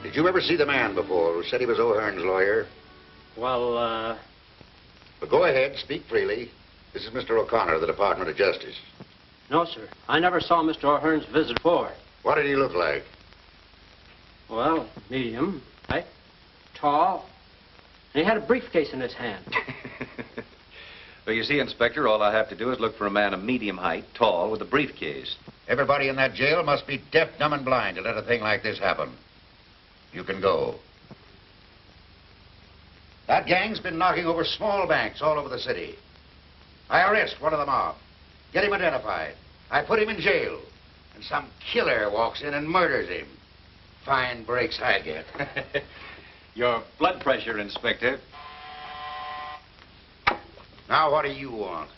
Did you ever see the man before who said he was O'Hearn's lawyer? Well, But go ahead, speak freely. This is Mr. O'Connor of the Department of Justice. no, sir. I never saw Mr. O'Hearn's visit before. What did he look like? Well, medium, height, tall. And he had a briefcase in his hand. Well, you see, Inspector, all I have to do is look for a man of medium height, tall, with a briefcase. Everybody in that jail must be deaf, dumb, and blind to let a thing like this happen. You can go. That gang's been knocking over small banks all over the city. I arrest one of the mob. Get him identified. I put him in jail. And some killer walks in and murders him. Fine breaks I get. Your blood pressure, Inspector. Now, what do you want?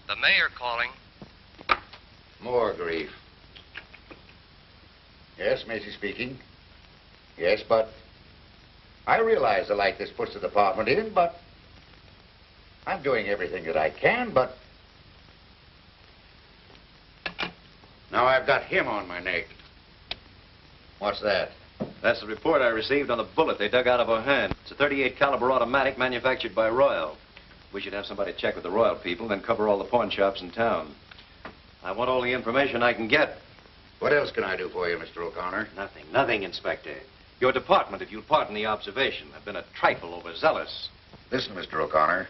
The mayor calling. More grief. Yes, Macy speaking. Yes, but I realize the light this puts the department in, but I'm doing everything that I can, but now I've got him on my neck. What's that? That's the report I received on the bullet they dug out of O'Hearn. It's a .38 caliber automatic manufactured by Royal. We should have somebody check with the Royal people, then cover all the pawn shops in town. I want all the information I can get. What else can I do for you, Mr. O'Connor? Nothing, Inspector. Your department, if you'll pardon the observation, have been a trifle overzealous. Listen, Mr. O'Connor.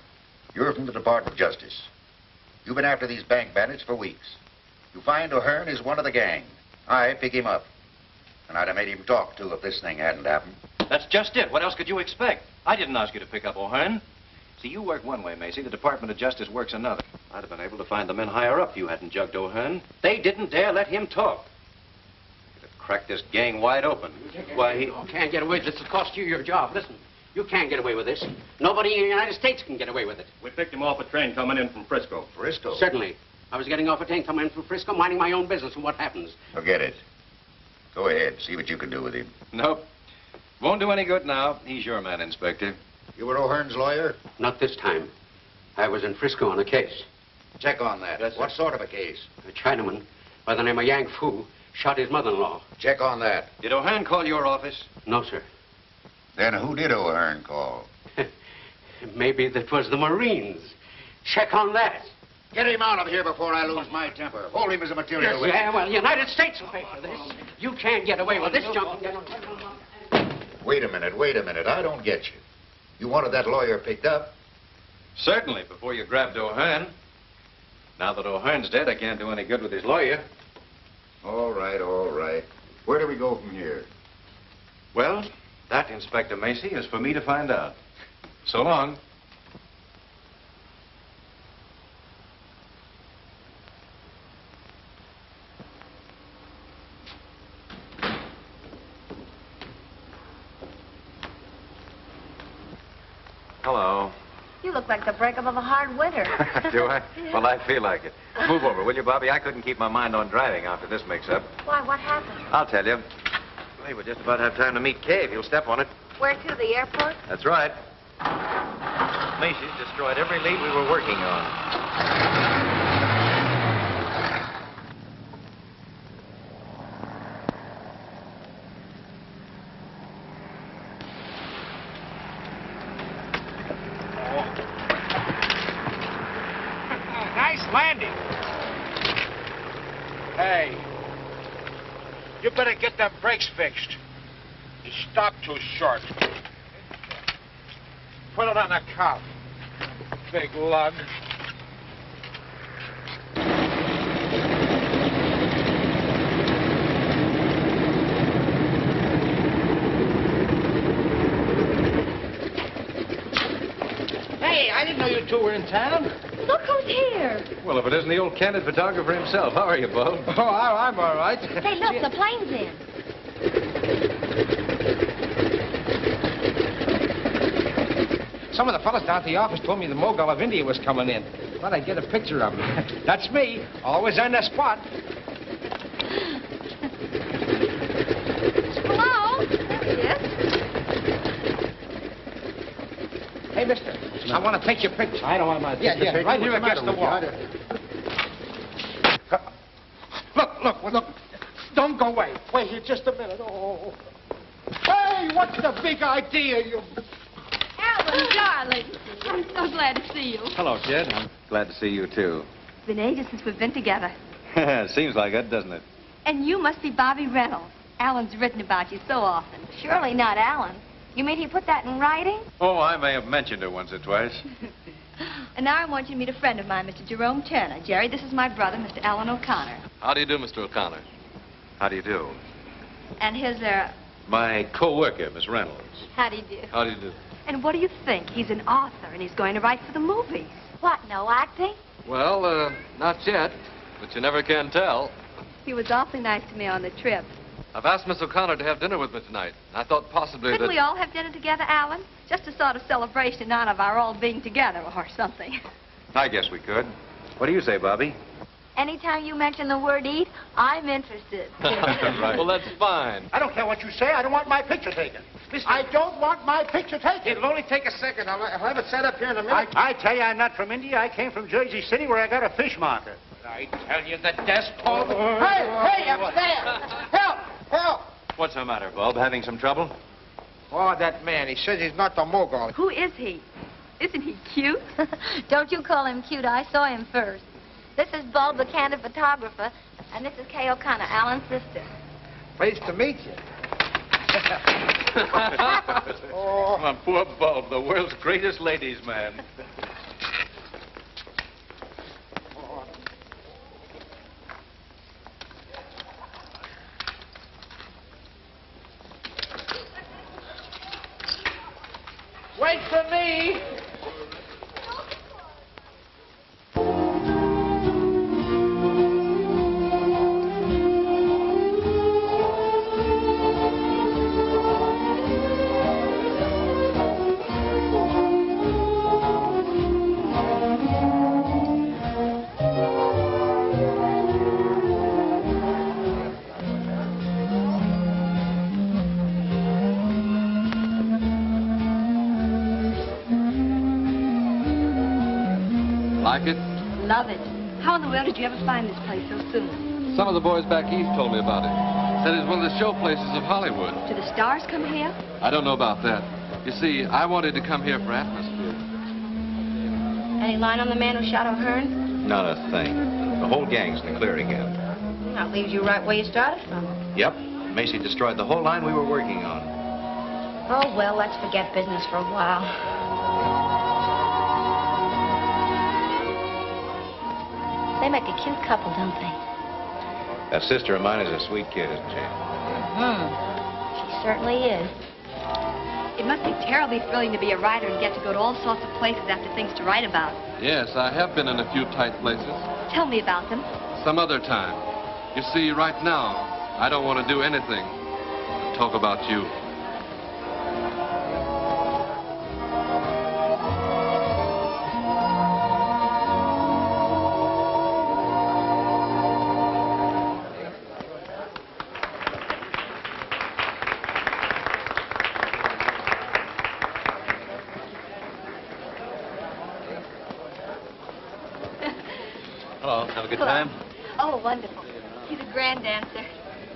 You're from the Department of Justice. You've been after these bank bandits for weeks. You find O'Hearn is one of the gang. I pick him up. And I'd have made him talk, too, if this thing hadn't happened. That's just it. What else could you expect? I didn't ask you to pick up O'Hearn. See, you work one way, Macy. The Department of Justice works another. I'd have been able to find the men higher up if you hadn't jugged O'Hearn. They didn't dare let him talk. You'd have cracked this gang wide open. Why, he... You can't get away with this. It'll cost you your job. Listen, you can't get away with this. Nobody in the United States can get away with it. We picked him off a train coming in from Frisco. Frisco? Certainly. I was getting off a train coming in from Frisco, minding my own business, and what happens? Forget it. Go ahead. See what you can do with him. Nope. Won't do any good now. He's your man, Inspector. You were O'Hearn's lawyer? Not this time. I was in Frisco on a case. Check on that. Yes, sir. What sort of a case? A Chinaman by the name of Yang Fu shot his mother-in-law. Check on that. Did O'Hearn call your office? No, sir. Then who did O'Hearn call? Maybe that was the Marines. Check on that. Get him out of here before I lose my temper. Hold him as a material Yes, witness. yeah, well, the United States will pay for this. You can't get away with this junk. Wait a minute. I don't get you. You wanted that lawyer picked up. Certainly, before you grabbed O'Hearn. Now that O'Hearn's dead, I can't do any good with his lawyer. All right. Where do we go from here? Well, that, Inspector Macy, is for me to find out. So long. Hello. You look like the breakup of a hard winter. Do I? Yeah. Well, I feel like it. Move over, will you, Bobbie? I couldn't keep my mind on driving after this mix-up. Why, what happened? I'll tell you. We would just about have time to meet Kay if you'll step on it. Where to, the airport? That's right. Macy's destroyed every lead we were working on. Landing. Hey, you better get them brakes fixed. You stopped too short. Put it on the cuff. Big lug. Hey, I didn't know you two were in town. Look who's here. Well, if it isn't the old candid photographer himself. How are you, Bob? Oh, I'm all right. Hey, look, the plane's in. Some of the fellas down at the office told me the Mogul of India was coming in. Thought I'd get a picture of him. That's me, always on the spot. Hello? There he is. Hey, mister, I want to take your picture. I don't want my picture taken. Right here against the wall. Look. Don't go away. Wait here just a minute. Oh. Hey, what's the big idea, you... Alan, darling. I'm so glad to see you. Hello, kid. I'm glad to see you, too. It's been ages since we've been together. Seems like it, doesn't it? And you must be Bobbie Reynolds. Alan's written about you so often. Surely not Alan. You mean he put that in writing? Oh, I may have mentioned it once or twice. And now I want you to meet a friend of mine, Mr. Jerome Turner. Jerry, this is my brother, Mr. Alan O'Connor. How do you do, Mr. O'Connor? How do you do? And his, My co-worker, Miss Reynolds. how do you do? How do you do? And what do you think? He's an author, and he's going to write for the movies. What, no acting? Well, not yet, but you never can tell. He was awfully nice to me on the trip. I've asked Miss O'Connor to have dinner with me tonight. I thought possibly Couldn't that... we all have dinner together, Alan? Just a sort of celebration in honor of our all being together or something. I guess we could. What do you say, Bobbie? Anytime you mention the word eat, I'm interested. Right. Well, that's fine. I don't care what you say. I don't want my picture taken. I don't want my picture taken. It'll only take a second. I'll have it set up here in a minute. I tell you, I'm not from India. I came from Jersey City, where I got a fish market. I tell you, the desk... Oh, Hey, up there! Help! What's the matter, Bob? Having some trouble? Oh, that man. He says he's not the Mogul. Who is he? Isn't he cute? Don't you call him cute. I saw him first. This is Bob, the candid photographer, and this is Kay O'Connor, Alan's sister. Pleased to meet you. Oh, my poor Bob, the world's greatest ladies' man. Wait for me. Like it? Love it. How in the world did you ever find this place so soon? Some of the boys back east told me about it. Said it's one of the show places of Hollywood. Do the stars come here? I don't know about that. You see, I wanted to come here for atmosphere. Any line on the man who shot O'Hearn? Not a thing. The whole gang's in the clear again. That leaves you right where you started from. Yep. Macy destroyed the whole line we were working on. Oh, well, let's forget business for a while. They make a cute couple, don't they? That sister of mine is a sweet kid, isn't she? She certainly is. It must be terribly thrilling to be a writer and get to go to all sorts of places after things to write about. Yes, I have been in a few tight places. Tell me about them. Some other time. You see, right now, I don't want to do anything but talk about you. Have a good Hello. time? Oh, wonderful. He's a grand dancer.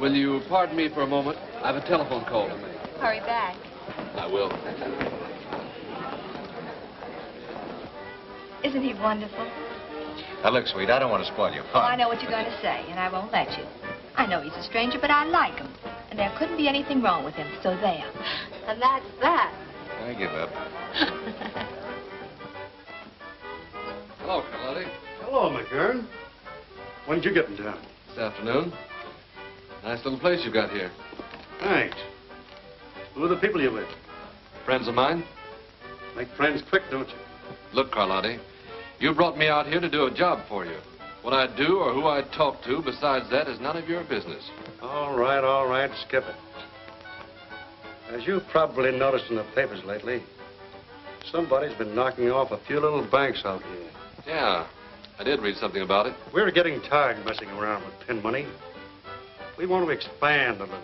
Will you pardon me for a moment? I have a telephone call to make. Hurry back. I will. Isn't he wonderful? Now, look, sweet, I don't want to spoil your Oh, I fun. know what you're going to say, and I won't let you. I know he's a stranger, but I like him. And there couldn't be anything wrong with him, so there. And that's that. I give up. Hello, Karlotti. Hello, McGurn. When did you get in town? This afternoon. Nice little place you got here. Thanks. Who are the people you with? Friends of mine? Make friends quick, don't you? Look, Karlotti, you brought me out here to do a job for you. What I do or who I talk to besides that is none of your business. All right, skip it. As you've probably noticed in the papers lately, somebody's been knocking off a few little banks out here. Yeah, I did read something about it. We're getting tired messing around with pin money. We want to expand a little.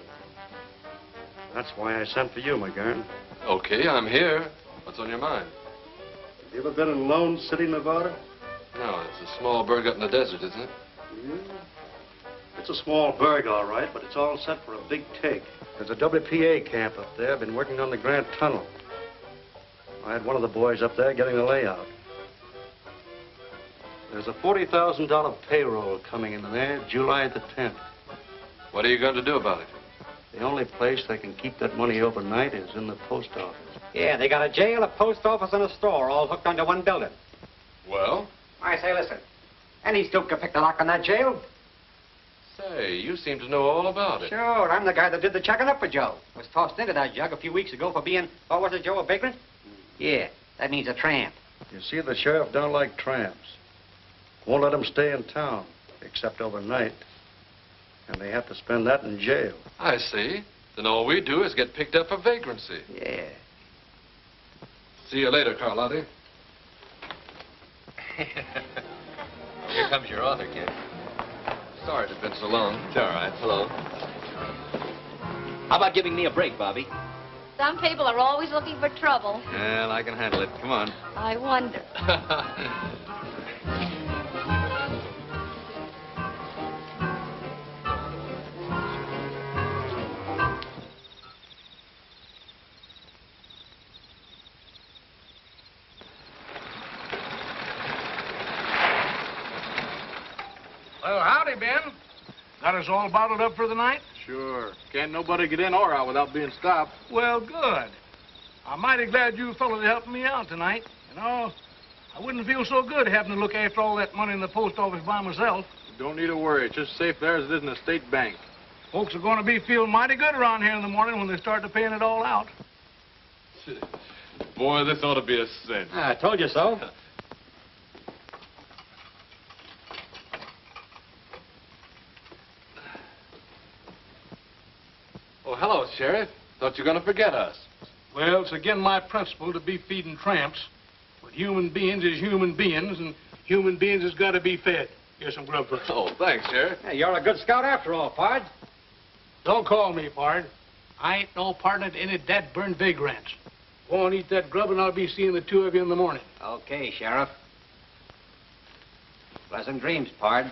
That's why I sent for you, McGurn. Okay, I'm here. What's on your mind? Have you ever been in Lone City, Nevada? No, it's a small burg up in the desert, isn't it? Yeah. It's a small burg, all right, but it's all set for a big take. There's a WPA camp up there. Been working on the Grand Tunnel. I had one of the boys up there getting the layout. There's a $40,000 payroll coming in there July the 10th. What are you going to do about it? The only place they can keep that money overnight is in the post office. Yeah, they got a jail, a post office, and a store all hooked onto one building. Well? I say, listen. Any stoop can pick the lock on that jail. Say, you seem to know all about it. Sure, I'm the guy that did the checking up for Joe. Was tossed into that jug a few weeks ago for being, what was it, Joe, a vagrant? Yeah, that means a tramp. You see, the sheriff don't like tramps. Won't let them stay in town, except overnight. And they have to spend that in jail. I see. Then all we do is get picked up for vagrancy. Yeah. See you later, Karlotti. Here comes your author, kid. Sorry it's been so long. It's all right. Hello. How about giving me a break, Bobbie? Some people are always looking for trouble. Well, I can handle it. Come on. I wonder. Well, howdy, Ben. Got us all bottled up for the night? Sure. Can't nobody get in or out without being stopped. Well, good. I'm mighty glad you fellas helped me out tonight. You know, I wouldn't feel so good having to look after all that money in the post office by myself. Don't need to worry. It's just safe there as it is in a state bank. Folks are going to be feeling mighty good around here in the morning when they start to paying it all out. Boy, this ought to be a cinch. I told you so. Oh, hello, Sheriff. Thought you were going to forget us. Well, it's again my principle to be feeding tramps. But human beings is human beings, and human beings has got to be fed. Here's some grub for you. Oh, thanks, Sheriff. Hey, you're a good scout after all, Pard. Don't call me, pard. I ain't no partner to any dead-burned vagrants. Go on, eat that grub, and I'll be seeing the two of you in the morning. Okay, Sheriff. Pleasant dreams, Pard.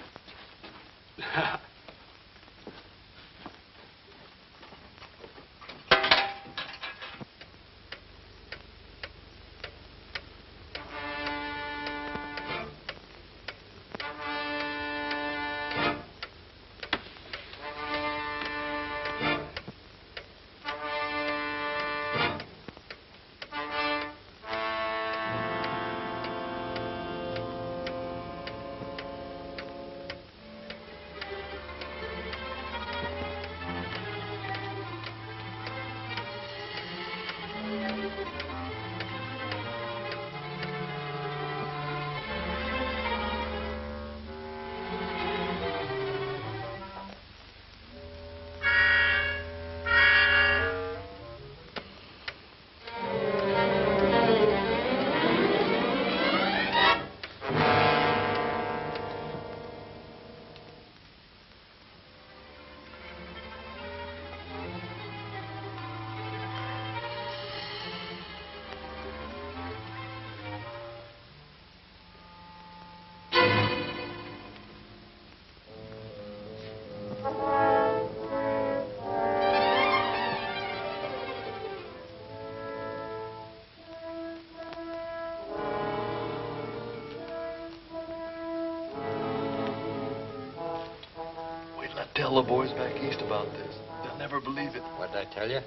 Tell the boys back east about this. They'll never believe it. What did I tell you?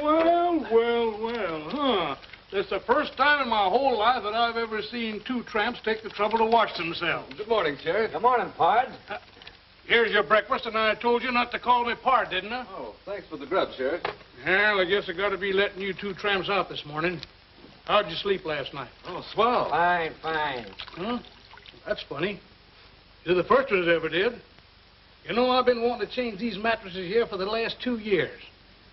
Well, huh? It's the first time in my whole life that I've ever seen two tramps take the trouble to wash themselves. Good morning, Sheriff. Good morning, Pard. Here's your breakfast, and I told you not to call me Pard, didn't I? Oh, thanks for the grub, Sheriff. Well, I guess I got to be letting you two tramps out this morning. How'd you sleep last night? Oh, swell. Fine, fine. Huh? That's funny. You're the first ones ever did. You know, I've been wanting to change these mattresses here for the last 2 years.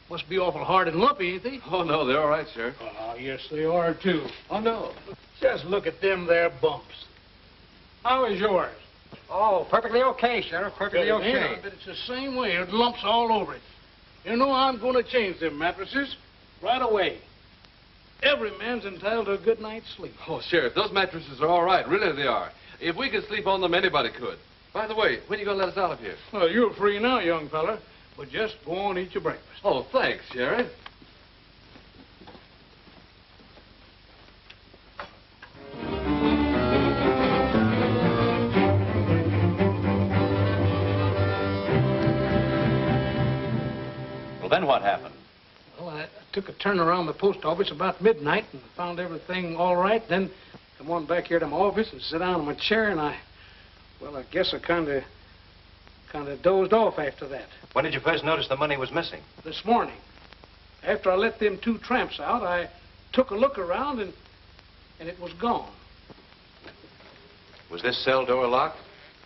Must be awful hard and lumpy, ain't they? Oh, no, they're all right, Sheriff. Oh, yes, they are, too. Oh, no. Just look at them there bumps. How is yours? Oh, perfectly okay, Sheriff. Perfectly okay. But it's the same way. It lumps all over it. You know, I'm going to change them mattresses right away. Every man's entitled to a good night's sleep. Oh, Sheriff, those mattresses are all right. Really, they are. If we could sleep on them, anybody could. By the way, when are you going to let us out of here? Well, you're free now, young fella. But just go on and eat your breakfast. Oh, thanks, Sheriff. Well, then what happened? Well, I took a turn around the post office about midnight and found everything all right. Then come on back here to my office and sit down in my chair, and I guess I kind of dozed off after that. When did you first notice the money was missing? This morning. After I let them two tramps out, I took a look around, and it was gone. Was this cell door locked?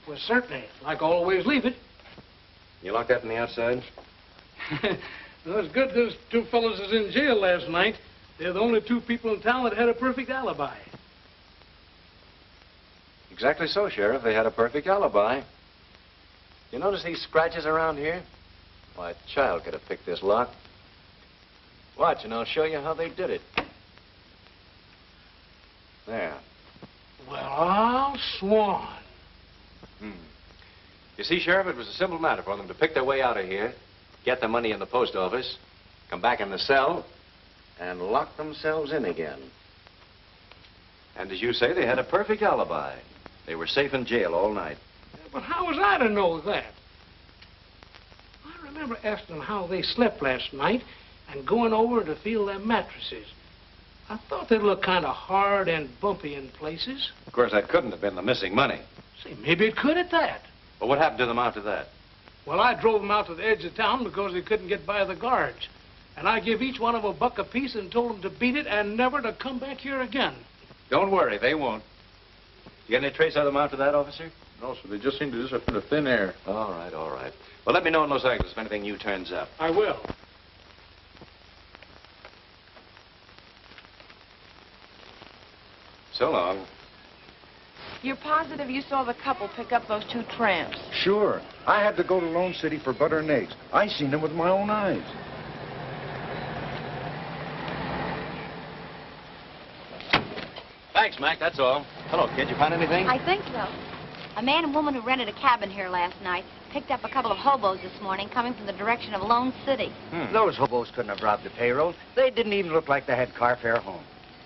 Well, certainly, like I always leave it. You locked that on the outside? Well, it's good those two fellows is in jail last night. They're the only two people in town that had a perfect alibi. Exactly so, Sheriff. They had a perfect alibi. You notice these scratches around here? Why, a child could have picked this lock. Watch, and I'll show you how they did it. There. Well, I'll swan. You see, Sheriff, it was a simple matter for them to pick their way out of here, get the money in the post office, come back in the cell, and lock themselves in again. And as you say, they had a perfect alibi. They were safe in jail all night. But how was I to know that? I remember asking them how they slept last night and going over to feel their mattresses. I thought they'd look kind of hard and bumpy in places. Of course, that couldn't have been the missing money. Say, maybe it could at that. But what happened to them after that? Well, I drove them out to the edge of town because they couldn't get by the guards. And I give each one of them $1 apiece and told them to beat it and never to come back here again. Don't worry, they won't. You get any trace of them after that, officer? No, sir. They just seem to disappear into thin air. All right, all right. Well, let me know in Los Angeles if anything new turns up. I will. So long. You're positive you saw the couple pick up those two tramps? Sure. I had to go to Lone City for butter and eggs. I seen them with my own eyes. Thanks, Mac, that's all. Hello, kid. You found anything? I think so. A man and woman who rented a cabin here last night picked up a couple of hobos this morning coming from the direction of Lone City. Those hobos couldn't have robbed the payroll. They didn't even look like they had car fare home.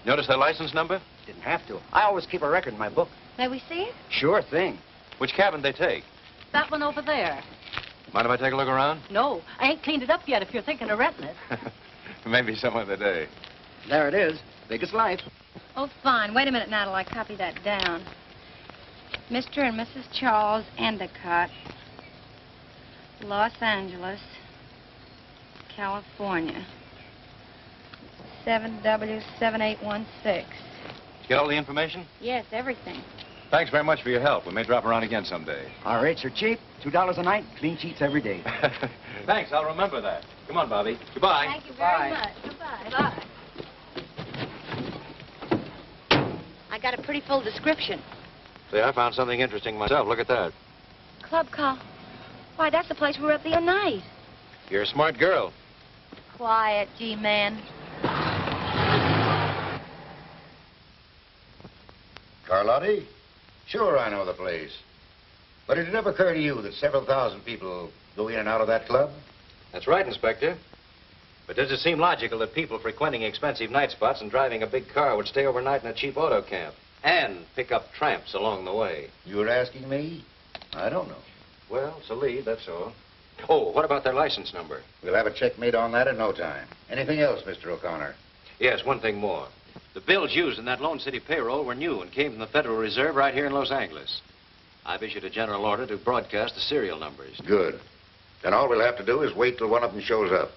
Notice their license number? Didn't have to. I always keep a record in my book. May we see it? Sure thing. Which cabin they take? That one over there. Mind if I take a look around? No, I ain't cleaned it up yet if you're thinking of renting it. Maybe some other day. There it is. Big as life. Oh, fine. Wait a minute now till I copy that down. Mr. and Mrs. Charles Endicott, Los Angeles, California. 7W7816. Get all the information? Yes, everything. Thanks very much for your help. We may drop around again someday. Our rates are cheap. $2 a night. Clean sheets every day. Thanks. I'll remember that. Come on, Bobbie. Goodbye. Thank you very much. Goodbye. Bye. I got a pretty full description. See, I found something interesting myself. Look at that. Club call. Why, that's the place we were at the other night. You're a smart girl. Quiet, G-man. Karlotti? Sure, I know the place. But did it ever occur to you that several thousand people go in and out of that club? That's right, Inspector. But does it seem logical that people frequenting expensive night spots and driving a big car would stay overnight in a cheap auto camp and pick up tramps along the way? You're asking me? I don't know. Well, it's a lead, that's all. Oh, what about their license number? We'll have a check made on that in no time. Anything else, Mr. O'Connor? Yes, one thing more. The bills used in that Lone City payroll were new and came from the Federal Reserve right here in Los Angeles. I've issued a general order to broadcast the serial numbers. Good. Then all we'll have to do is wait till one of them shows up.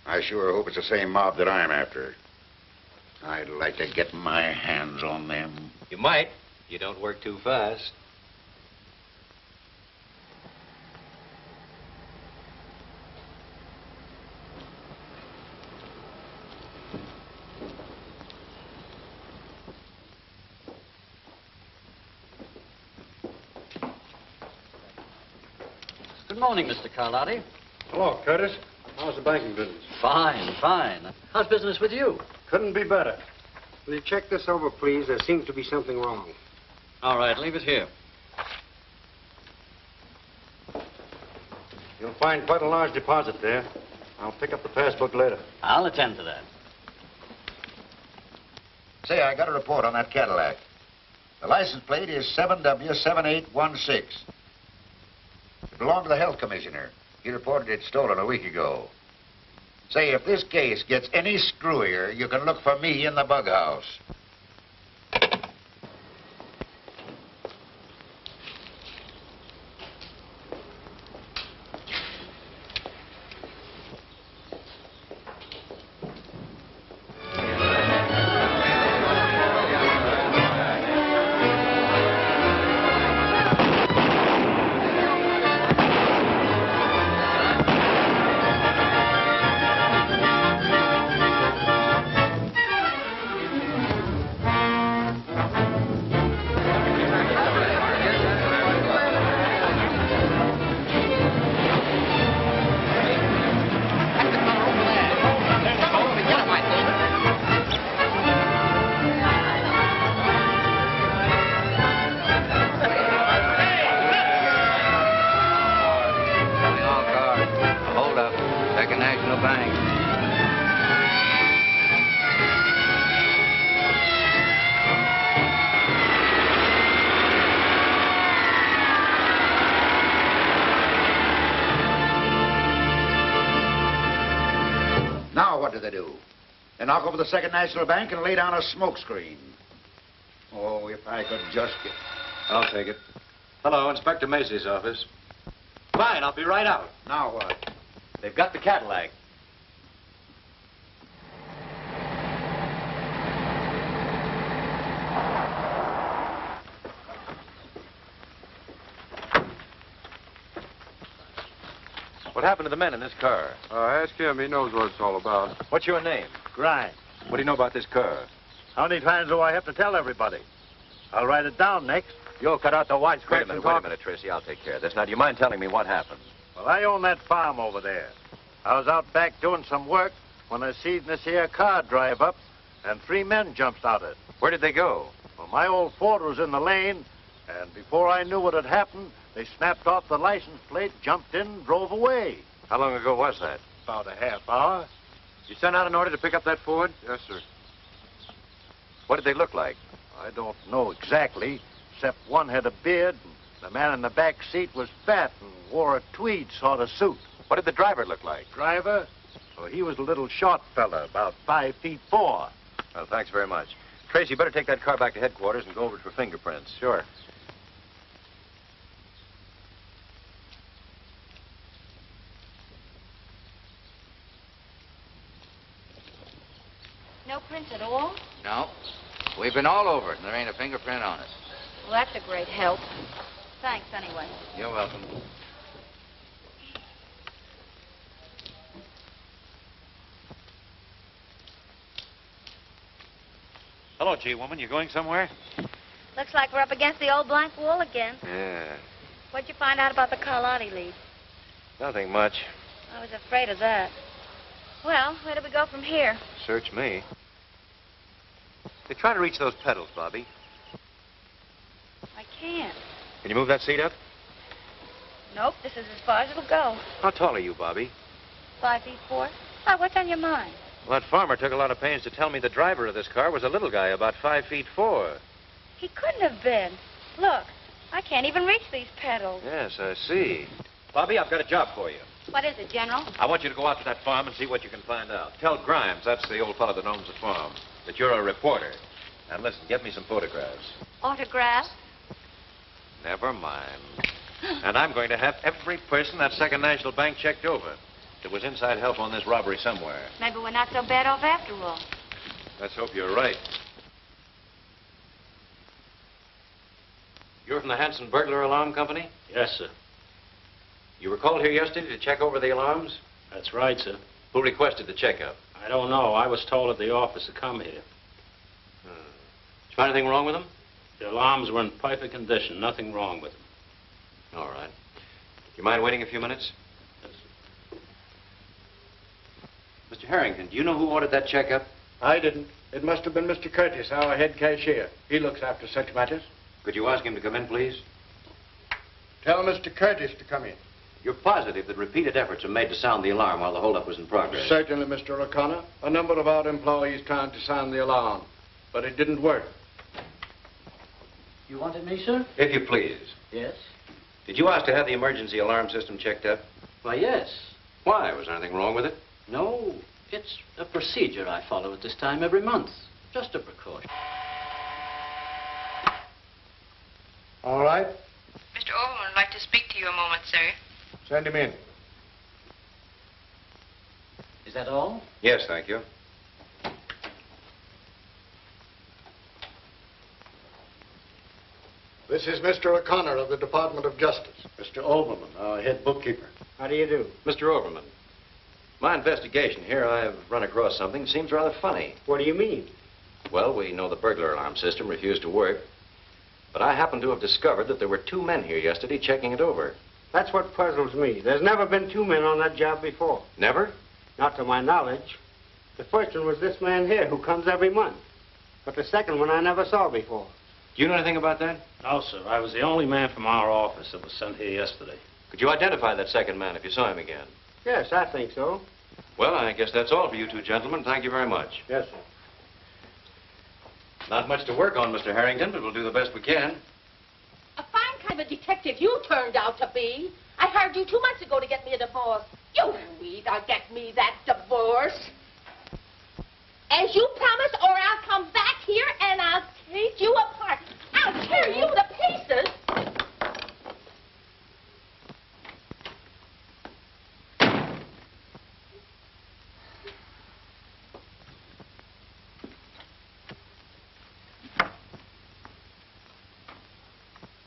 I sure hope it's the same mob that I'm after. I'd like to get my hands on them. You might. You don't work too fast. Good morning, Mr. Karlotti. Hello, Curtis. How's the banking business? Fine, fine. How's business with you? Couldn't be better. Will you check this over, please? There seems to be something wrong. All right, leave it here. You'll find quite a large deposit there. I'll pick up the passbook later. I'll attend to that. Say, I got a report on that Cadillac. The license plate is 7W7816. It belonged to the health commissioner. He reported it stolen a week ago. Say, if this case gets any screwier, you can look for me in the bug house. Knock over the Second National Bank and lay down a smoke screen. Oh, if I could just get... I'll take it. Hello, Inspector Macy's office. Fine, I'll be right out. Now what? They've got the Cadillac. What happened to the men in this car? Ask him. He knows what it's all about. What's your name? Grimes. What do you know about this car? How many times do I have to tell everybody? I'll write it down next. You'll cut out the white Wait a minute, Tracy. I'll take care of this. Now, do you mind telling me what happened? Well, I own that farm over there. I was out back doing some work when I seen this here car drive up, and 3 men jumped out of it. Where did they go? Well, my old Ford was in the lane, and before I knew what had happened, they snapped off the license plate, jumped in, and drove away. How long ago was that? About a half hour. You sent out an order to pick up that Ford? Yes, sir. What did they look like? I don't know exactly, except one had a beard, and the man in the back seat was fat and wore a tweed sort of suit. What did the driver look like? Driver? Well, he was a little short fella, about 5'4". Well, thanks very much. Tracy, you better take that car back to headquarters and go over it for fingerprints. Sure. No prints at all? No. We've been all over it, and there ain't a fingerprint on it. Well, that's a great help. Thanks, anyway. You're welcome. Hello, G-woman. You going somewhere? Looks like we're up against the old blank wall again. Yeah. What'd you find out about the Karlotti lead? Nothing much. I was afraid of that. Well, where do we go from here? Search me. They try to reach those pedals, Bobbie. I can't. Can you move that seat up? Nope, this is as far as it'll go. How tall are you, Bobbie? 5'4". Why, what's on your mind? Well, that farmer took a lot of pains to tell me the driver of this car was a little guy, about 5'4". He couldn't have been. Look, I can't even reach these pedals. Yes, I see. Bobbie, I've got a job for you. What is it, General? I want you to go out to that farm and see what you can find out. Tell Grimes, that's the old fellow that owns the farm, that you're a reporter. And listen, get me some photographs. Autograph? Never mind. And I'm going to have every person that Second National Bank checked over. There was inside help on this robbery somewhere. Maybe we're not so bad off after all. Let's hope you're right. You're from the Hanson Burglar Alarm Company? Yes, sir. You were called here yesterday to check over the alarms? That's right, sir. Who requested the checkup? I don't know. I was told at the office to come here. Did you find anything wrong with them? The alarms were in perfect condition. Nothing wrong with them. All right. You mind waiting a few minutes? Yes, Mr. Harrington, do you know who ordered that checkup? I didn't. It must have been Mr. Curtis, our head cashier. He looks after such matters. Could you ask him to come in, please? Tell Mr. Curtis to come in. You're positive that repeated efforts were made to sound the alarm while the holdup was in progress? Certainly, Mr. O'Connor. A number of our employees tried to sound the alarm, but it didn't work. You wanted me, sir? If you please. Yes. Did you ask to have the emergency alarm system checked up? Why, yes. Why? Was there anything wrong with it? No, it's a procedure I follow at this time every month. Just a precaution. All right. Mr. Overman would like to speak to you a moment, sir. Send him in. Is that all? Yes, thank you. This is Mr. O'Connor of the Department of Justice. Mr. Overman, our head bookkeeper. How do you do? Mr. Overman, my investigation here, I've run across something that seems rather funny. What do you mean? Well, we know the burglar alarm system refused to work, but I happen to have discovered that there were 2 men here yesterday checking it over. That's what puzzles me. There's never been 2 men on that job before. Never? Not to my knowledge. The first one was this man here, who comes every month. But the second one I never saw before. Do you know anything about that? No, sir. I was the only man from our office that was sent here yesterday. Could you identify that second man if you saw him again? Yes, I think so. Well, I guess that's all for you 2 gentlemen. Thank you very much. Yes, sir. Not much to work on, Mr. Harrington, but we'll do the best we can. A fine kind of a detective you turned out to be. I hired you 2 months ago to get me a divorce. You either get me that divorce, as you promised, or I'll come back here and I'll take you apart. I'll tear you to pieces.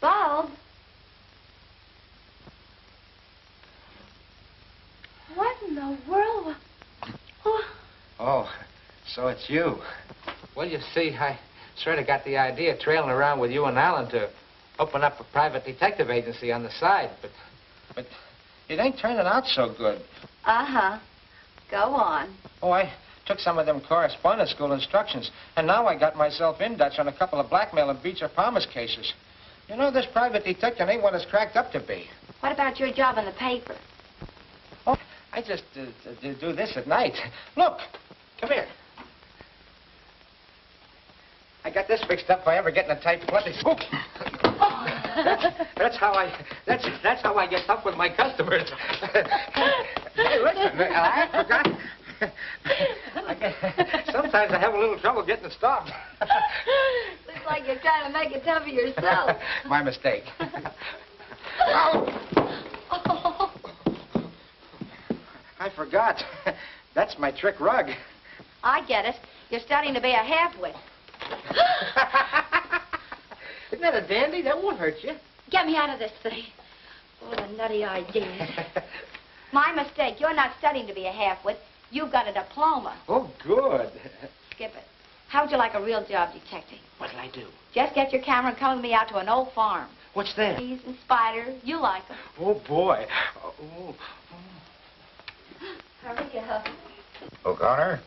Bob? What in the world? Oh, so it's you. Well, you see, I sort of got the idea trailing around with you and Alan to open up a private detective agency on the side, but it ain't turning out so good. Uh-huh. Go on. Oh, I took some of them correspondence school instructions, and now I got myself in Dutch on a couple of blackmail and Beecher Palmer's cases. You know, this private detective ain't what it's cracked up to be. What about your job in the paper? Oh, I just do this at night. Look, come here. I got this fixed up if I ever get in a tight plenty. That's how I get tough with my customers. Hey, listen, I forgot. Sometimes I have a little trouble getting it stopped. Looks like you're trying to make it tough for yourself. My mistake. I forgot. That's my trick rug. I get it. You're starting to be a half-wit. Isn't that a dandy? That won't hurt you. Get me out of this thing. All the nutty ideas. My mistake. You're not studying to be a half-wit. You've got a diploma. Oh, good. Skip it. How would you like a real job detecting? What'll I do? Just get your camera and come with me out to an old farm. What's there? Bees and spiders. You like them. Oh, boy. Oh. Hurry up. O'Connor?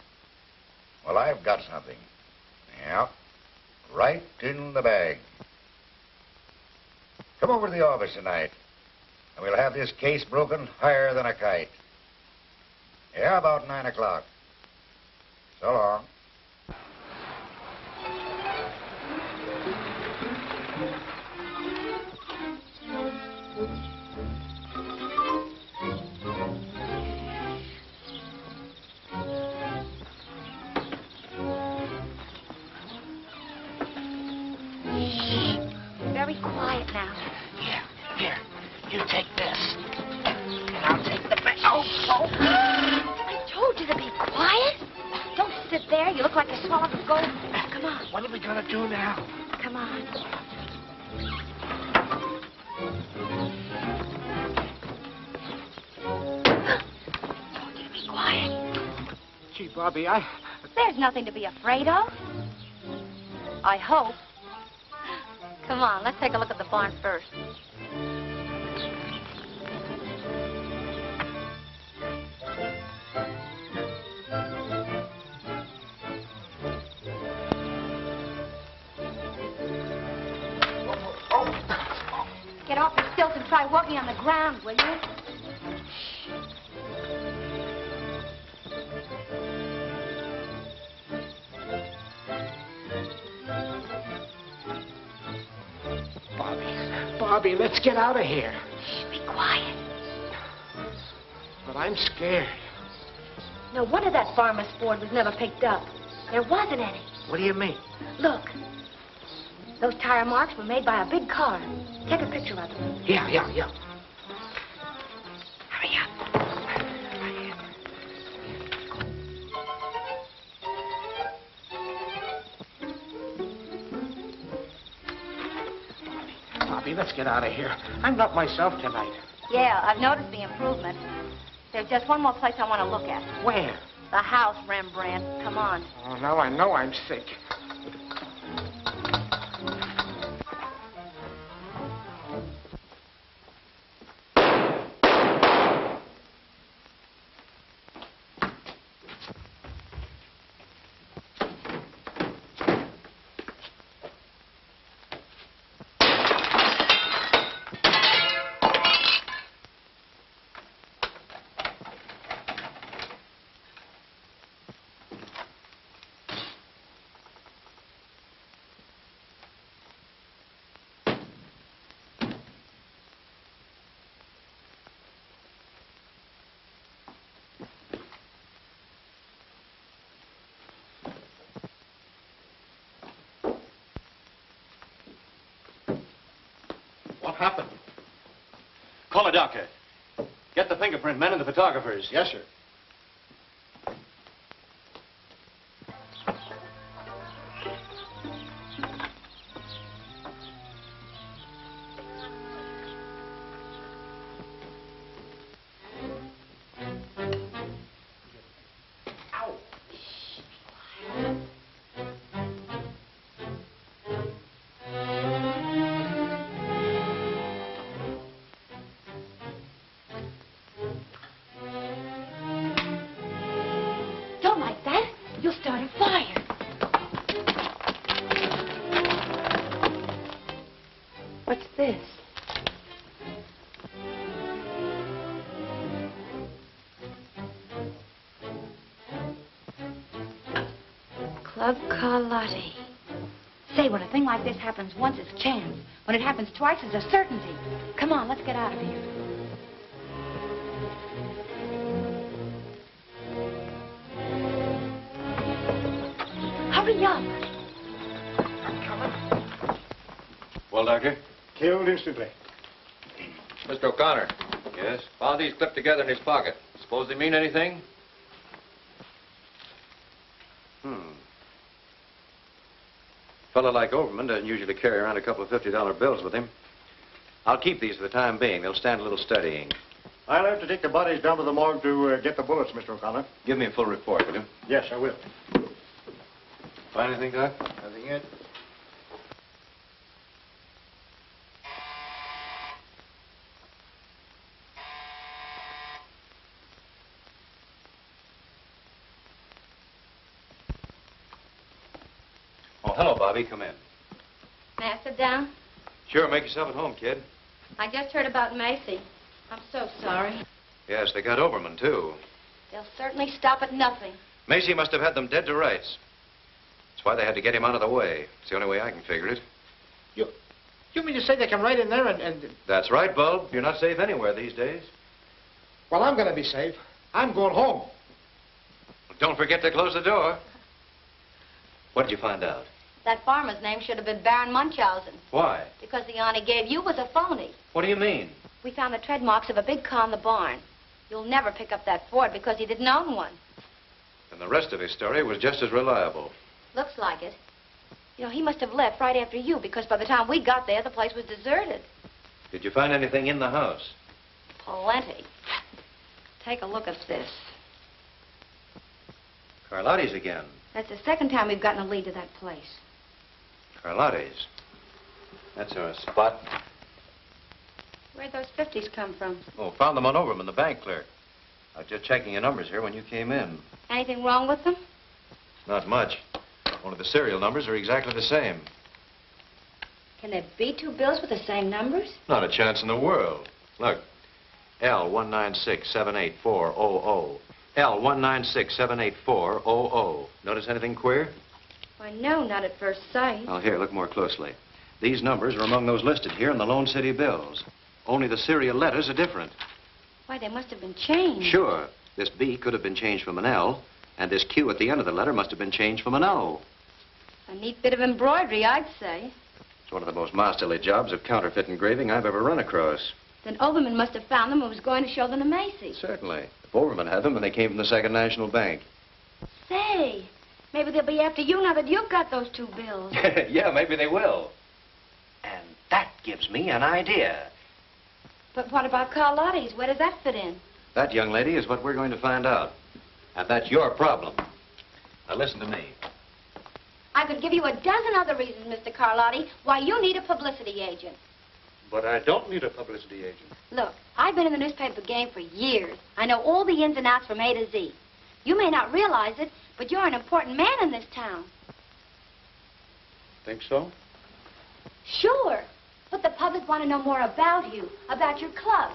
Well, I've got something. Yeah. Right in the bag. Come over to the office tonight, and we'll have this case broken higher than a kite. Yeah, about 9 o'clock. So long. Very quiet now. Here, you take this. And I'll take the bag. Oh. I told you to be quiet. Don't sit there. You look like you swallowed a gold. Come on. What are we going to do now? Come on. Told you to be quiet. Gee, Bobbie, There's nothing to be afraid of. I hope. Come on, let's take a look at the barn first. Get off your stilts and try walking on the ground, will you? Bobbie, let's get out of here. Shh, be quiet. But I'm scared. No wonder that farmer's board was never picked up. There wasn't any. What do you mean? Look. Those tire marks were made by a big car. Take a picture of them. Yeah. Hurry up. Bobbie, let's get out of here. I'm not myself tonight. Yeah, I've noticed the improvement. There's just one more place I want to look at. Where? The house, Rembrandt. Come on. Oh, now I know I'm sick. What happened? Call a doctor. Get the fingerprint men and the photographers. Yes, sir. Club Karlotti. Say, when a thing like this happens once, it's chance. When it happens twice, it's a certainty. Come on, let's get out of here. Hurry up. Well, Doctor? Killed instantly. Mr. O'Connor. Yes? Found these clipped together in his pocket. Suppose they mean anything? Fellow like Overman doesn't usually carry around a couple of $50 bills with him. I'll keep these for the time being. They'll stand a little studying. I'll have to take the bodies down to the morgue to get the bullets, Mr. O'Connor. Give me a full report, will you? Yes, I will. Find anything, Doc? Nothing yet. Oh, hello, Bobbie. Come in. May I sit down? Sure, make yourself at home, kid. I just heard about Macy. I'm so sorry. Yes, they got Overman, too. They'll certainly stop at nothing. Macy must have had them dead to rights. That's why they had to get him out of the way. It's the only way I can figure it. You mean to say they come right in there and... That's right, Bulb. You're not safe anywhere these days. Well, I'm going to be safe. I'm going home. Don't forget to close the door. What did you find out? That farmer's name should have been Baron Munchausen. Why? Because the yarn he gave you was a phony. What do you mean? We found the tread marks of a big car in the barn. You'll never pick up that Ford because he didn't own one. And the rest of his story was just as reliable. Looks like it. You know, he must have left right after you because by the time we got there, the place was deserted. Did you find anything in the house? Plenty. Take a look at this. Karlotti's again. That's the second time we've gotten a lead to that place. Karlotti's. That's our spot. Where'd those 50s come from? Oh, found them on Overman, the bank clerk. I was just checking your numbers here when you came in. Anything wrong with them? Not much. Only the serial numbers are exactly the same. Can there be two bills with the same numbers? Not a chance in the world. Look, L196784000. L196784000. Notice anything queer? Why, no, not at first sight. Oh, here, look more closely. These numbers are among those listed here in the Lone City bills. Only the serial letters are different. Why, they must have been changed. Sure. This B could have been changed from an L, and this Q at the end of the letter must have been changed from an O. A neat bit of embroidery, I'd say. It's one of the most masterly jobs of counterfeit engraving I've ever run across. Then Overman must have found them and was going to show them to Macy. Certainly. If Overman had them, and they came from the Second National Bank. Say, maybe they'll be after you now that you've got those two bills. Yeah, maybe they will. And that gives me an idea. But what about Karlotti's? Where does that fit in? That, young lady, is what we're going to find out. And that's your problem. Now, listen to me. I could give you a dozen other reasons, Mr. Karlotti, why you need a publicity agent. But I don't need a publicity agent. Look, I've been in the newspaper game for years. I know all the ins and outs from A to Z. You may not realize it, but you're an important man in this town. Think so? Sure. But the public want to know more about you, about your club.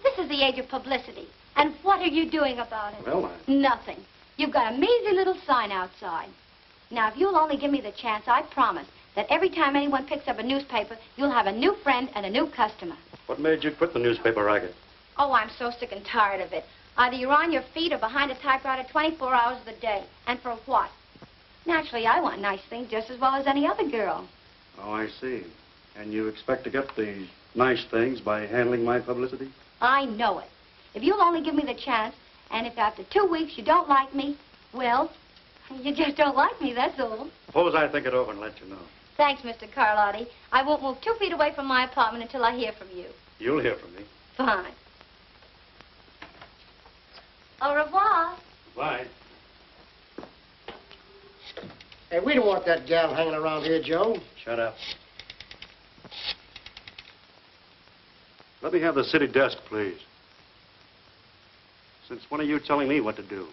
This is the age of publicity. And what are you doing about it? Well, Nothing. You've got a measly little sign outside. Now, if you'll only give me the chance, I promise that every time anyone picks up a newspaper, you'll have a new friend and a new customer. What made you quit the newspaper racket? Oh, I'm so sick and tired of it. Either you're on your feet or behind a typewriter 24 hours of the day. And for what? Naturally, I want nice things just as well as any other girl. Oh, I see. And you expect to get these nice things by handling my publicity? I know it. If you'll only give me the chance, and if after 2 weeks you don't like me, well, you just don't like me, that's all. Suppose I think it over and let you know. Thanks, Mr. Karlotti. I won't move 2 feet away from my apartment until I hear from you. You'll hear from me. Fine. Au revoir. Bye. Hey, we don't want that gal hanging around here, Joe. Shut up. Let me have the city desk, please. Since when are you telling me what to do?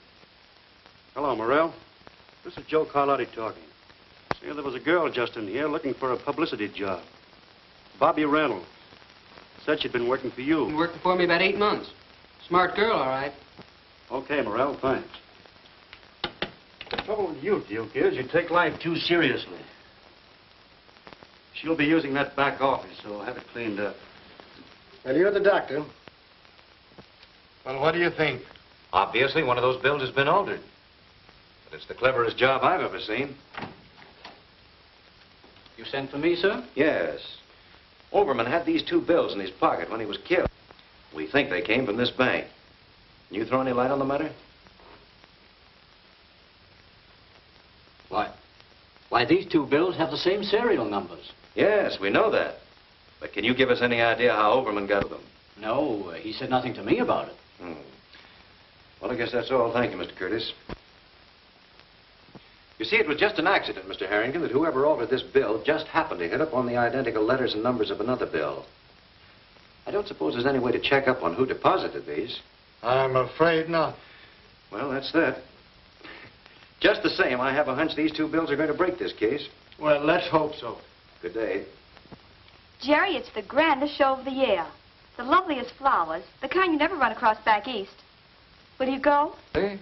Hello, Morrell. This is Joe Karlotti talking. See, there was a girl just in here looking for a publicity job. Bobbie Reynolds. Said she'd been working for you. Been working for me about 8 months. Smart girl, all right. Okay, Morrell, thanks. The trouble with you, Duke, is you take life too seriously. She'll be using that back office, so I'll have it cleaned up. And you're the doctor. Well, what do you think? Obviously, one of those bills has been altered. But it's the cleverest job I've ever seen. You sent for me, sir? Yes. Overman had these 2 bills in his pocket when he was killed. We think they came from this bank. Can you throw any light on the matter? Why, these 2 bills have the same serial numbers. Yes, we know that. But can you give us any idea how Overman got them? No, he said nothing to me about it. Well, I guess that's all. Thank you, Mr. Curtis. You see, it was just an accident, Mr. Harrington, that whoever altered this bill just happened to hit upon the identical letters and numbers of another bill. I don't suppose there's any way to check up on who deposited these. I'm afraid not. Well, that's that. Just the same, I have a hunch these 2 bills are going to break this case. Well, let's hope so. Good day. Jerry, it's the grandest show of the year. The loveliest flowers, the kind you never run across back east. Will you go? Hey,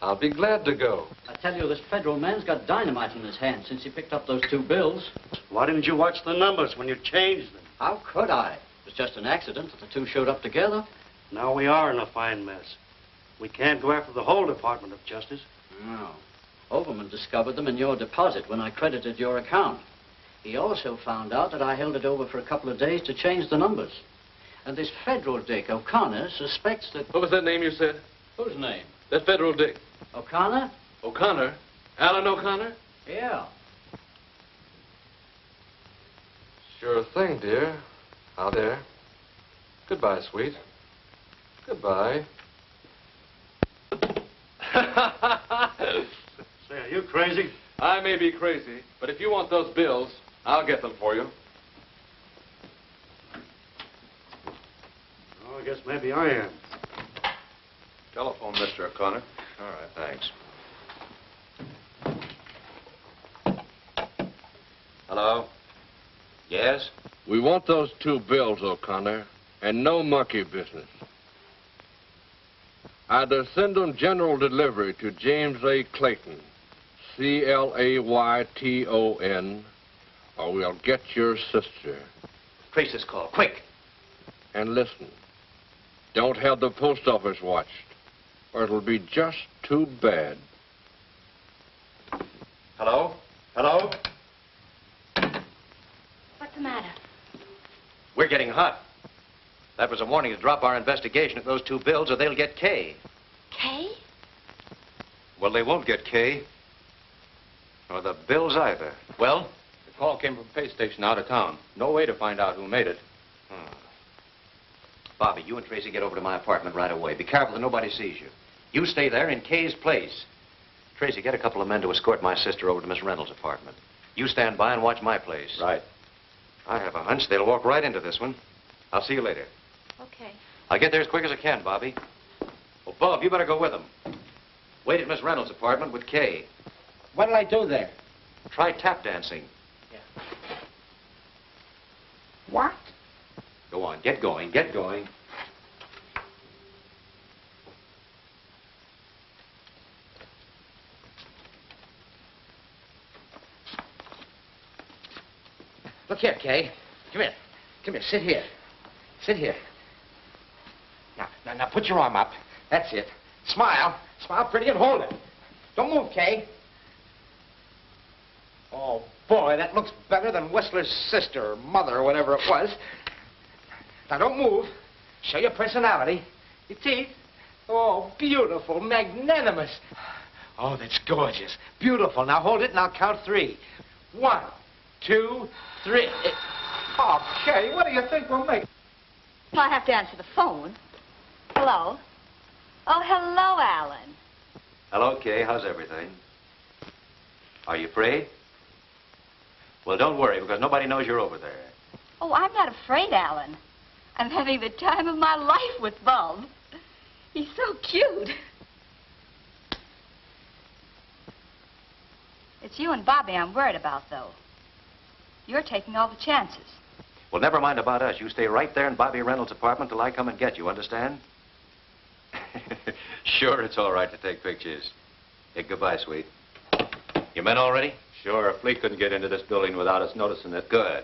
I'll be glad to go. I tell you, this federal man's got dynamite in his hand since he picked up those 2 bills. Why didn't you watch the numbers when you changed them? How could I? It was just an accident that the 2 showed up together. Now we are in a fine mess. We can't go after the whole Department of Justice. No. Overman discovered them in your deposit when I credited your account. He also found out that I held it over for a couple of days to change the numbers. And this federal dick, O'Connor, suspects that... What was that name you said? Whose name? That federal dick. O'Connor? O'Connor? Alan O'Connor? Yeah. Sure thing, dear. Out there. Goodbye, sweet. Goodbye. Say, are you crazy? I may be crazy, but if you want those bills, I'll get them for you. Oh, I guess maybe I am. Telephone, Mr. O'Connor. All right, thanks. Hello? Yes? We want those 2 bills, O'Connor, and no monkey business. Either send them general delivery to James A. Clayton, Clayton, or we'll get your sister. Trace this call, quick. And listen, don't have the post office watched, or it'll be just too bad. Hello? Hello? What's the matter? We're getting hot. That was a warning to drop our investigation of those 2 bills or they'll get K. Kay? Well, they won't get K. Or the bills either. Well? The call came from a pay station out of town. No way to find out who made it. Bobbie, you and Tracy get over to my apartment right away. Be careful that nobody sees you. You stay there in Kay's place. Tracy, get a couple of men to escort my sister over to Miss Reynolds' apartment. You stand by and watch my place. Right. I have a hunch they'll walk right into this one. I'll see you later. Okay. I'll get there as quick as I can, Bobbie. Well, Bob, you better go with them. Wait at Miss Reynolds' apartment with Kay. What'll I do there? Try tap dancing. Yeah. What? Go on, get going, get going. Look here, Kay. Come here. Come here. Sit here. Sit here. Now, put your arm up. That's it. Smile. Smile pretty and hold it. Don't move, Kay. Oh, boy, that looks better than Whistler's sister or mother or whatever it was. Now, don't move. Show your personality. Your teeth. Oh, beautiful, magnanimous. Oh, that's gorgeous. Beautiful. Now, hold it and I'll count 3. 1, 2, 3. Oh, Kay, what do you think we'll make? Well, I have to answer the phone. Hello? Oh, hello, Alan. Hello, Kay. How's everything? Are you afraid? Well, don't worry, because nobody knows you're over there. Oh, I'm not afraid, Alan. I'm having the time of my life with Bob. He's so cute. It's you and Bobbie I'm worried about, though. You're taking all the chances. Well, never mind about us. You stay right there in Bobbie Reynolds' apartment till I come and get you, understand? Sure, it's all right to take pictures. Hey, goodbye, sweet. Your men all ready? Sure, a fleet couldn't get into this building without us noticing it. Good.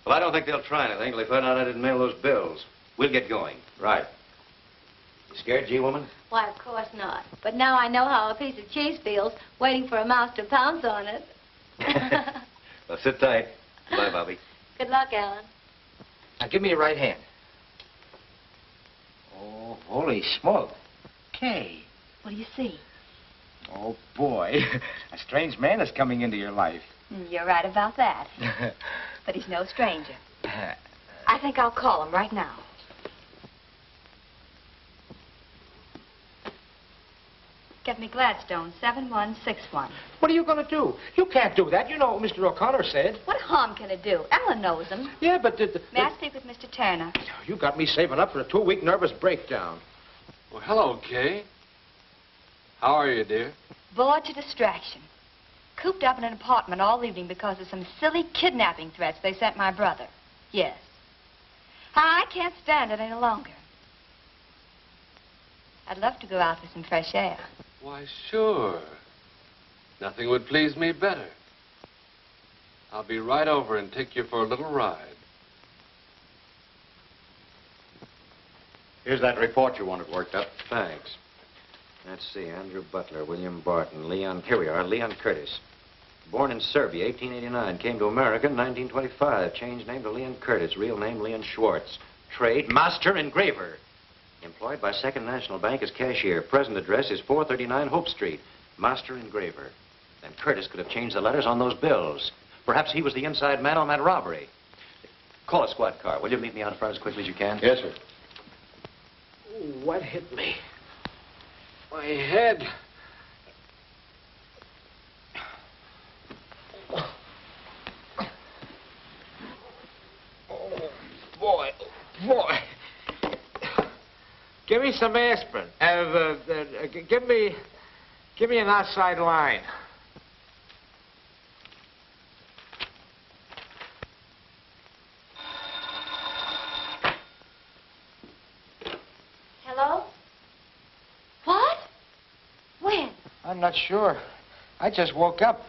Well, I don't think they'll try anything till they find out I didn't mail those bills. We'll get going. Right. You scared, G-woman? Why, of course not. But now I know how a piece of cheese feels, waiting for a mouse to pounce on it. Well, sit tight. Bye, Bobbie. Good luck, Alan. Now, give me your right hand. Oh, holy smoke. Kay. What do you see? Oh, boy. A strange man is coming into your life. You're right about that. But he's no stranger. I think I'll call him right now. Get me Gladstone, 7161. What are you going to do? You can't do that. You know what Mr. O'Connor said. What harm can it do? Alan knows him. Yeah, but... May I speak with Mr. Turner? You got me saving up for a 2-week nervous breakdown. Well, hello, Kay. How are you, dear? Bored to distraction. Cooped up in an apartment all evening because of some silly kidnapping threats they sent my brother. Yes. I can't stand it any longer. I'd love to go out for some fresh air. Why, sure. Nothing would please me better. I'll be right over and take you for a little ride. Here's that report you wanted worked up. Thanks. Let's see. Andrew Butler, William Barton, Leon... Here we are. Leon Curtis. Born in Serbia, 1889. Came to America in 1925. Changed name to Leon Curtis. Real name, Leon Schwartz. Trade, master engraver. Employed by Second National Bank as cashier. Present address is 439 Hope Street. Master engraver. Then Curtis could have changed the letters on those bills. Perhaps he was the inside man on that robbery. Call a squad car. Will you meet me out front as quickly as you can? Yes, sir. Ooh, what hit me? My head. Oh, boy. Boy. Give me some aspirin. Give me an outside line. Hello? What? When? I'm not sure. I just woke up.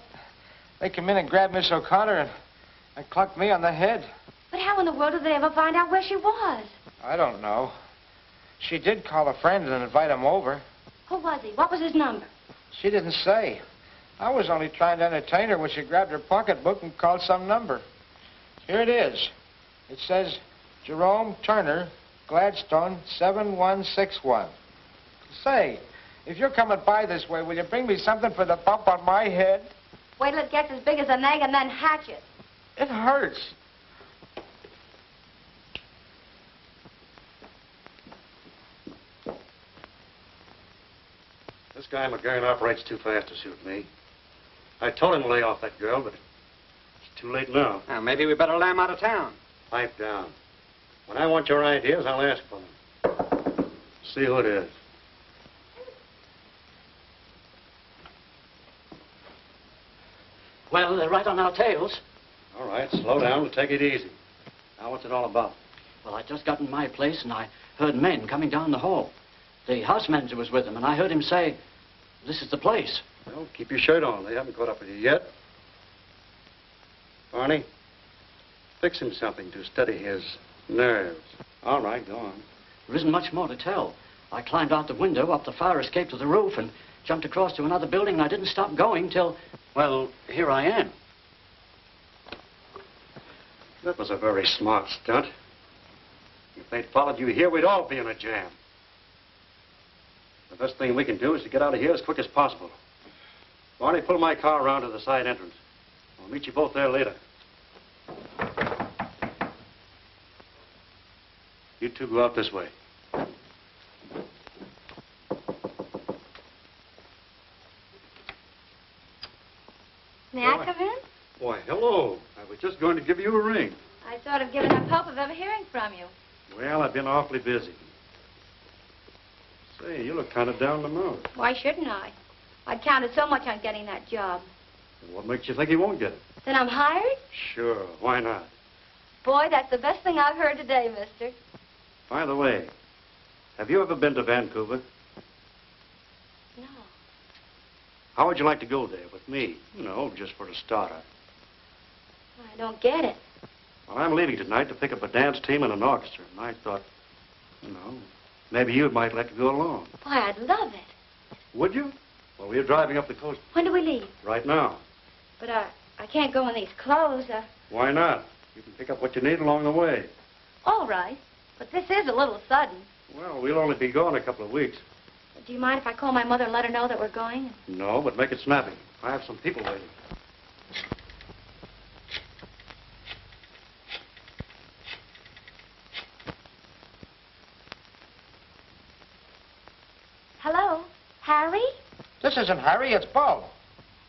They come in and grabbed Miss O'Connor and clunked me on the head. But how in the world did they ever find out where she was? I don't know. She did call a friend and invite him over. Who was he? What was his number? She didn't say. I was only trying to entertain her when she grabbed her pocketbook and called some number. Here it is. It says, Jerome Turner, Gladstone, 7161. Say, if you're coming by this way, will you bring me something for the bump on my head? Wait till it gets as big as an egg and then hatch it. It hurts. This guy McGurn operates too fast to suit me. I told him to lay off that girl, but it's too late now. Now, maybe we better lay him out of town. Pipe down. When I want your ideas, I'll ask for them. See who it is. Well, they're right on our tails. All right, slow down and take it easy. Now, what's it all about? Well, I just got in my place and I heard men coming down the hall. The house manager was with them, and I heard him say, this is the place. Well, keep your shirt on. They haven't caught up with you yet. Barney, fix him something to steady his nerves. All right, go on. There isn't much more to tell. I climbed out the window, up the fire escape to the roof, and jumped across to another building, and I didn't stop going till, well, here I am. That was a very smart stunt. If they'd followed you here, we'd all be in a jam. The best thing we can do is to get out of here as quick as possible. Barney, pull my car around to the side entrance. I'll meet you both there later. You two go out this way. May I come in? Why, hello. I was just going to give you a ring. I sort of given up hope of ever hearing from you. Well, I've been awfully busy. Say, you look kind of down the mouth. Why shouldn't I? I'd counted so much on getting that job. What makes you think he won't get it? Then I'm hired? Sure, why not? Boy, that's the best thing I've heard today, mister. By the way, have you ever been to Vancouver? No. How would you like to go there with me? You know, just for a starter. I don't get it. Well, I'm leaving tonight to pick up a dance team and an orchestra, and I thought, you know, maybe you might like to go along. Boy, I'd love it. Would you? Well, we're driving up the coast When do we leave? right now. But I can't go in these clothes. Why not? You can pick up what you need along the way. All right. But this is a little sudden. Well, we'll only be gone a couple of weeks. Do you mind if I call my mother and let her know that we're going? No, but make it snappy. I have some people waiting. Hello? Harry? This isn't Harry, it's Bo.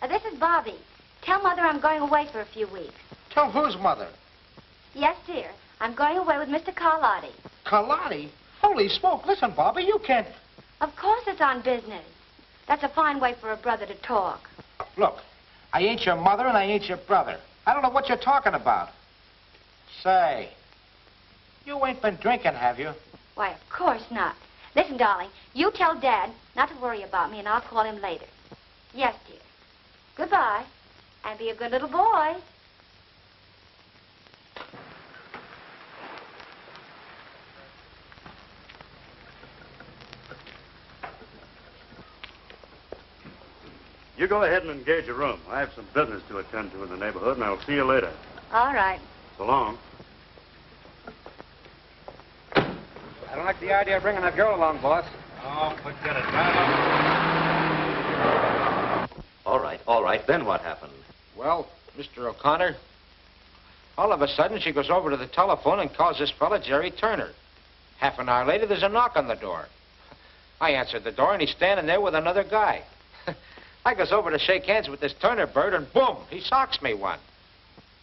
This is Bobbie. Tell Mother I'm going away for a few weeks. Tell whose mother? Yes, dear. I'm going away with Mr. Karlotti. Karlotti? Holy smoke, listen, Bobbie, you can't... Of course it's on business. That's a fine way for a brother to talk. Look, I ain't your mother and I ain't your brother. I don't know what you're talking about. Say, you ain't been drinking, have you? Why, of course not. Listen, darling, you tell Dad not to worry about me, and I'll call him later. Yes, dear. Goodbye, and be a good little boy. You go ahead and engage a room. I have some business to attend to in the neighborhood, and I'll see you later. All right. So long. I don't like the idea of bringing that girl along, boss. Oh, forget it. All right. Then what happened? Well, Mr. O'Connor, all of a sudden she goes over to the telephone and calls this fella Jerry Turner. Half an hour later, there's a knock on the door. I answered the door, and he's standing there with another guy. I goes over to shake hands with this Turner bird, and boom, he socks me one.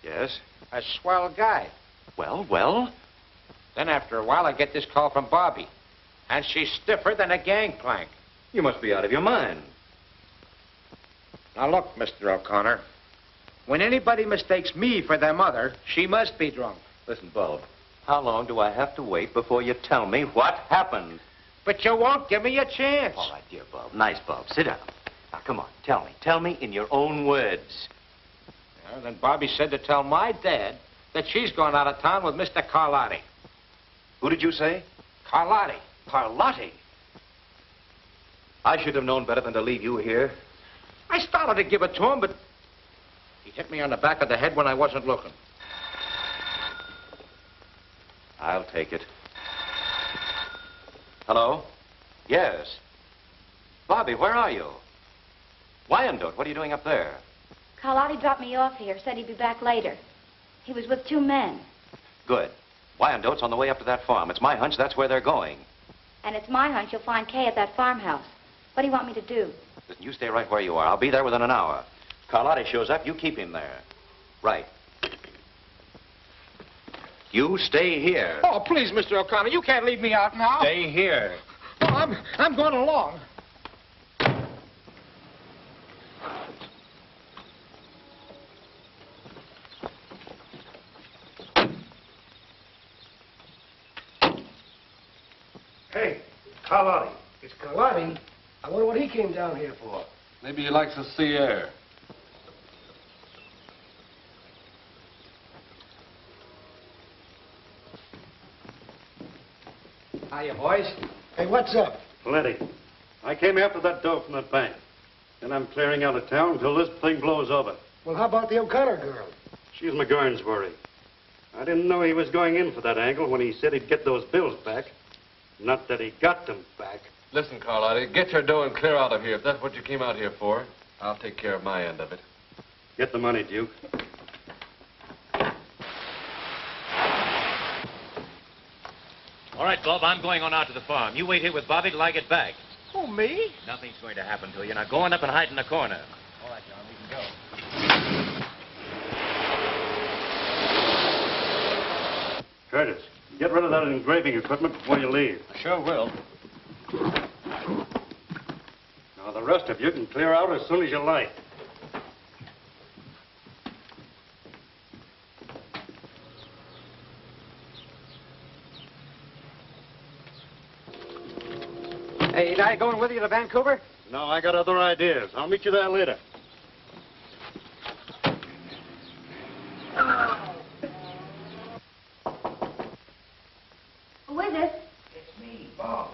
Yes? A swell guy. Well? Then after a while, I get this call from Bobbie, and she's stiffer than a gangplank. You must be out of your mind. Now look, Mr. O'Connor, when anybody mistakes me for their mother, she must be drunk. Listen, Bob, how long do I have to wait before you tell me what happened? But you won't give me a chance. All right, dear Bob. Nice, Bob. Sit down. Now, come on. Tell me. Tell me in your own words. Well, then Bobbie said to tell my dad that she's going out of town with Mr. Karlotti. Who did you say? Karlotti. Karlotti? I should have known better than to leave you here. I started to give it to him, but he hit me on the back of the head when I wasn't looking. I'll take it. Hello? Yes. Bobbie, where are you? Wyandotte, what are you doing up there? Karlotti dropped me off here, said he'd be back later. He was with 2 men. Good. Wyandotte's on the way up to that farm. It's my hunch that's where they're going. And it's my hunch you'll find Kay at that farmhouse. What do you want me to do? Listen, you stay right where you are. I'll be there within an hour. Karlotti shows up, you keep him there. Right. You stay here. Oh, please, Mr. O'Connor, you can't leave me out now. Stay here. Oh, I'm going along. Hey, Karlotti. It's Karlotti. I wonder what he came down here for. Maybe he likes the sea air. Hiya, boys. Hey, what's up? Plenty. I came after that dough from that bank. And I'm clearing out of town until this thing blows over. Well, how about the O'Connor girl? She's McGurn's worry. I didn't know he was going in for that angle when he said he'd get those bills back. Not that he got them back. Listen, Karlotti, get your dough and clear out of here if that's what you came out here for. I'll take care of my end of it. Get the money, Duke. All right, Bob, I'm going on out to the farm. You wait here with Bobbie till I get back. Oh, me? Nothing's going to happen to you. Now go on up and hide in the corner. All right, John, we can go. Curtis, get rid of that engraving equipment before you leave. I sure will. Now, the rest of you can clear out as soon as you like. Hey, ain't I going with you to Vancouver? No, I got other ideas. I'll meet you there later. Who is it? It's me, Bob.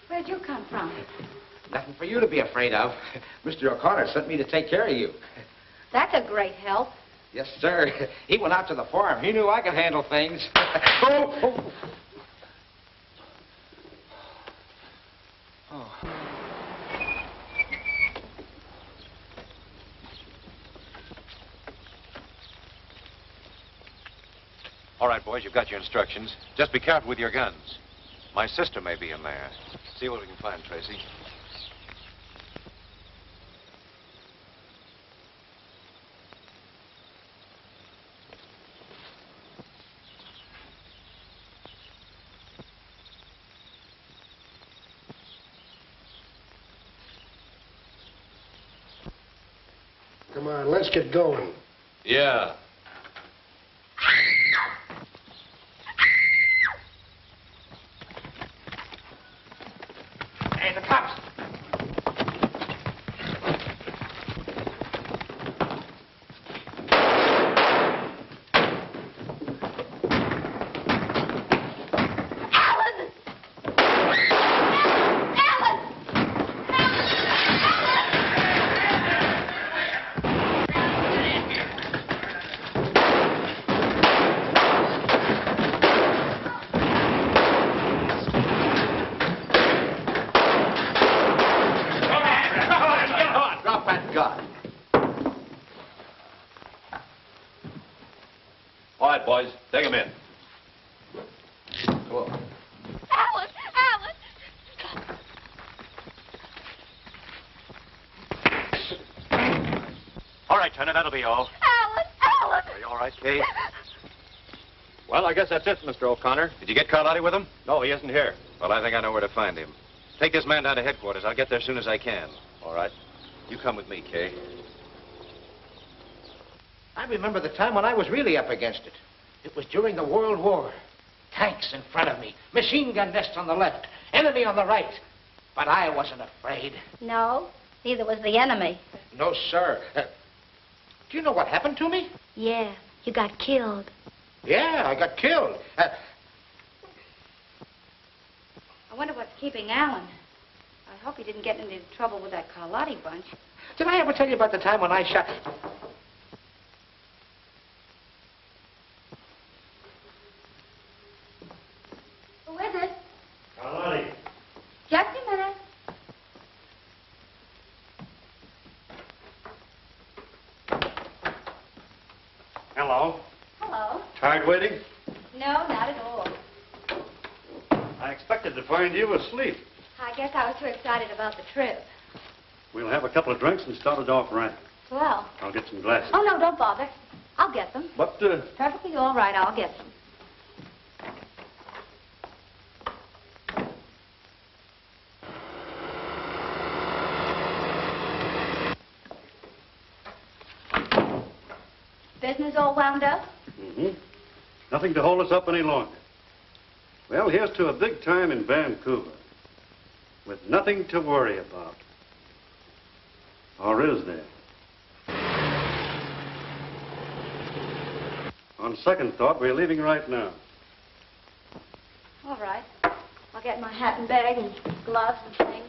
Where'd you come from? Nothing for you to be afraid of. Mr. O'Connor sent me to take care of you. That's a great help. Yes, sir. He went out to the farm. He knew I could handle things. Oh. All right, boys, you've got your instructions. Just be careful with your guns. My sister may be in there. See what we can find, Tracy. Come on, let's get going. Yeah. Hey, the cops. All right, boys, take him in. Go on. Alan! All right, Turner, that'll be all. Alan! Are you all right, Kay? Well, I guess that's it, Mr. O'Connor. Did you get Karlotti with him? No, he isn't here. Well, I think I know where to find him. Take this man down to headquarters. I'll get there as soon as I can. All right. You come with me, Kay. I remember the time when I was really up against it. It was during the World War. Tanks in front of me, machine gun nests on the left, enemy on the right. But I wasn't afraid. No, neither was the enemy. No, sir. Do you know what happened to me? Yeah, you got killed. Yeah, I got killed. I wonder what's keeping Alan. I hope he didn't get into trouble with that Karlotti bunch. Did I ever tell you about the time when I shot... Who is it? Karlotti. Just a minute. Hello. Hello. Tired waiting? No, not at all. I expected to find you asleep. I guess I was too excited about the trip. We'll have a couple of drinks and start it off right. Well. I'll get some glasses. Oh, no, don't bother. I'll get them. But, Perfectly all right, I'll get them. Business all wound up? Mm-hmm. Nothing to hold us up any longer. Well, here's to a big time in Vancouver. With nothing to worry about. Or is there? On second thought, we're leaving right now. All right. I'll get my hat and bag and gloves and things.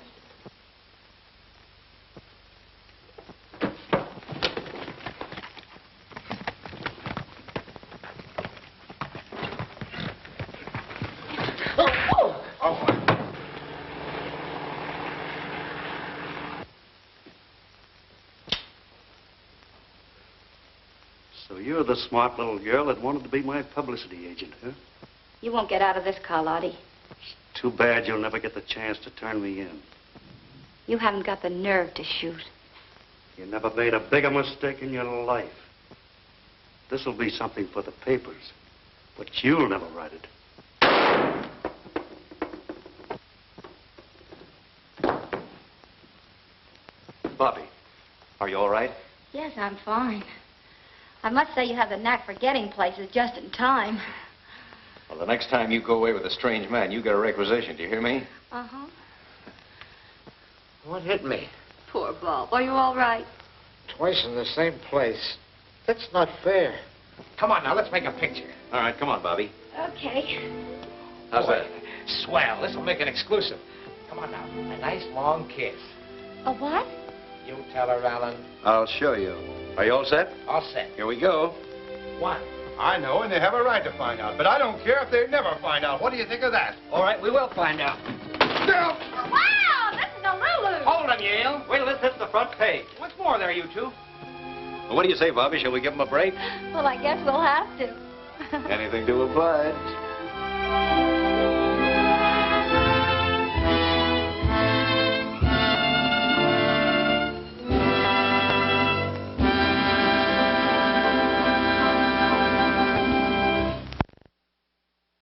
So you're the smart little girl that wanted to be my publicity agent, huh? You won't get out of this, Karlotti. Too bad you'll never get the chance to turn me in. You haven't got the nerve to shoot. You never made a bigger mistake in your life. This'll be something for the papers, but you'll never write it. Bobbie, are you all right? Yes, I'm fine. I must say you have the knack for getting places just in time. Well, the next time you go away with a strange man, you get a requisition. Do you hear me? Uh-huh. What hit me? Poor Bob. Are you all right? Twice in the same place. That's not fair. Come on now, let's make a picture. All right, come on, Bobbie. Okay. How's Boy, that? Swell. This'll make an exclusive. Come on now. A nice long kiss. A what? You tell her, Alan. I'll show you. Are you all set? All set. Here we go. One. I know, and they have a right to find out. But I don't care if they never find out. What do you think of that? All right, we will find out. Wow, this is a Lulu. Hold him, Yale. Wait till this hits the front page. What's more there, you two? Well, what do you say, Bobbie? Shall we give him a break? Well, I guess we'll have to. Anything to oblige.